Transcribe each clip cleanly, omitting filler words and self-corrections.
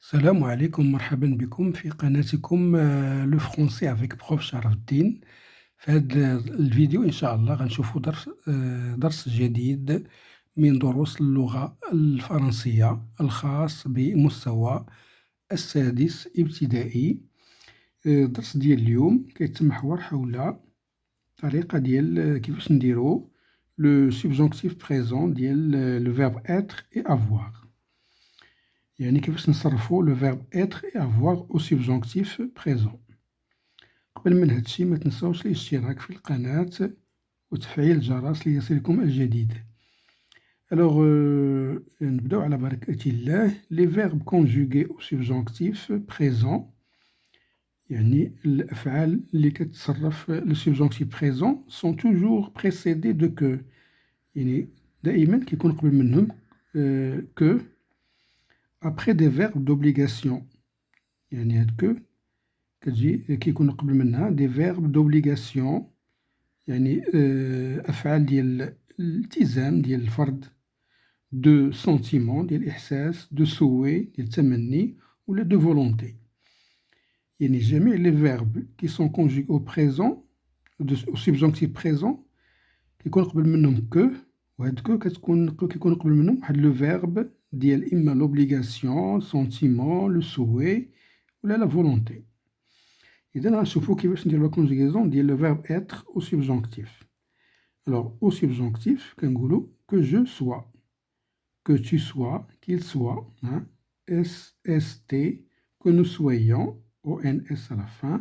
السلام عليكم، مرحبا بكم في قناتكم لو فرونسي افيك بروف شرف الدين. في هذا الفيديو ان شاء الله غنشوفوا درس جديد من دروس اللغة الفرنسية الخاص بمستوى السادس ابتدائي. الدرس ديال اليوم كيتمحور حول طريقة ديال كيفاش نديرو لو سوبجونكتيف بريزون ديال لو فيرب اتر اي افوار، يعني كيفاش نصرفو لو فيرب être et avoir au subjonctif présent. قبل من هادشي ما تنساوش الاشتراك في القناة وتفعيل الجرس ليصلكم الجديد. الوغ نبداو على بركة الله. لي فيرب كونجوغي au subjonctif présent، يعني الأفعال اللي كتصرف لو subjonctif présent sont toujours précédés de que، يعني دائما كيكون قبل منهم que après des verbes d'obligation، يعني هاد كو كتجي كيكون قبل منها دي فيرب دوبليغاسيون، يعني أفعال ديال الالتزام ديال الفرد، دو سونتيمون ديال الإحساس، دو سوي ديال التمني، ولا دو فولونتي. يعني جميع لي فيرب كي سون كونجوغي أو بريزون أو سوبجونكتيف بريزون كيكون قبل منهم كو، وهاد كو كيكون قبل منهم واحد لو فيرب ديال إما لوبليغاسيون، سونتيمون، لو سوي، ولا لا فولونتي. إذا غنشوفو كيفاش نديرو لا كونجوغيزون ديال لو فيرب إتر أو سوبجونكتيف. ألوغ أو سوبجونكتيف كنقولو كو جو سوا، que tu sois, qu'il soit, hein, SST, que nous soyons, ONS à la fin,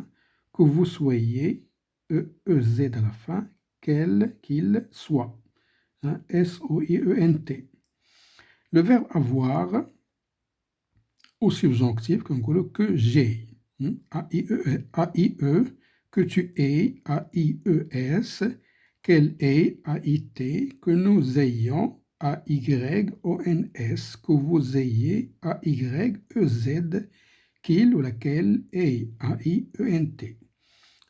que vous soyez, EEZ à la fin, qu'il soit, hein, SOIENT. Le verbe avoir au subjonctif, comme que j'ai, AIE, que tu aies, AIES, qu'elle ait, AIT, que nous ayons, AYONS، que vous ayez, AYEZ، qu'il ou laquelle ait، AIENT.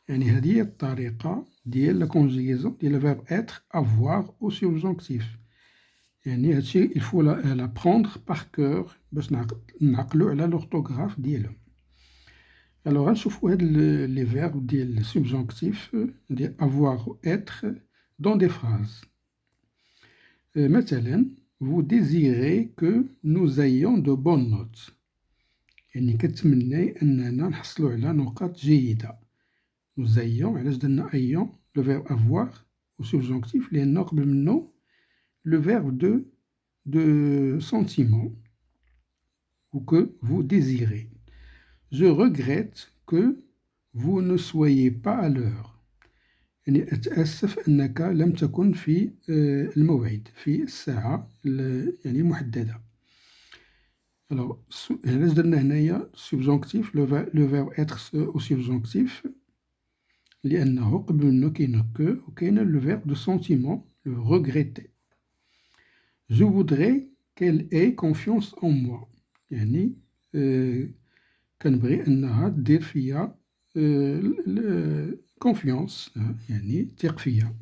يعني هذه هي الطريقة ديال لا كونجوغيزون ديال الفيرب être avoir au subjonctif. يعني هادشي il faut l'apprendre par cœur باش نعقلو على l'orthographe ديالهم. alors غنشوفو هاد لي فيرب ديال subjonctif ديال avoir و être dans des phrases. مثلا vous désirez que nous ayons de bonnes notes، يعني كتمني أننا نحصلو على نقاط جيدة. nous ayons، علاش درنا ayons le verbe avoir au subjonctif؟ لأنه قبل منو le verbe de sentiment، ou que vous désirez. je regrette que vous ne soyez pas à l'heure، يعني أتأسف أنك لم تكن في الموعد، في الساعة يعني محددة. alors علاش درنا هنايا subjonctif le verbe être au subjonctif؟ لأنه قبل منو كاين que وكاين le verbe de sentiment le regretter. je voudrais qu'elle ait confiance en moi، يعني كنبغي أنها دير فيا confiance، يعني تيق فيا.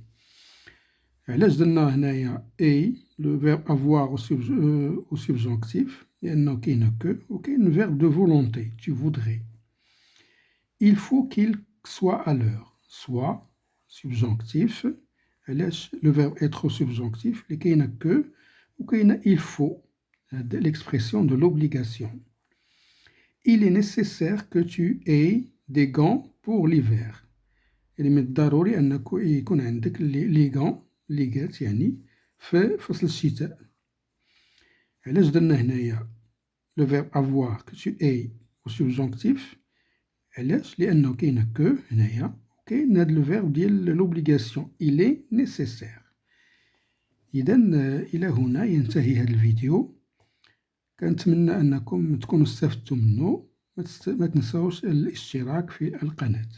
علاش درنا هنايا اي لو فيرب افوار او سوبجونكتيف؟ لأنه كاين كو وكاين فيرب دو فولونتي tu voudrais. il faut qu'il soit à l'heure، soit subjonctif. علاش لو فيرب être subjonctif؟ اللي كاينه كو وكاينه il faut، هاد l'expression de l'obligation. il est nécessaire que tu aies des gants pour l'hiver، يعني من الضروري أنك يكون عندك لي غون، ليغات يعني في فصل الشتاء. علاش درنا هنايا لو فيرب افوار que tu aies au subjonctif؟ علاش؟ لأنه كاينه كو هنايا وكاين هاد لو فيرب ديال لوبليغاسيون il est nécessaire. إذا إلى هنا ينتهي هذا الفيديو، كنتمنى أنكم تكونوا استفدتم منه. ما تنساوش الاشتراك في القناة.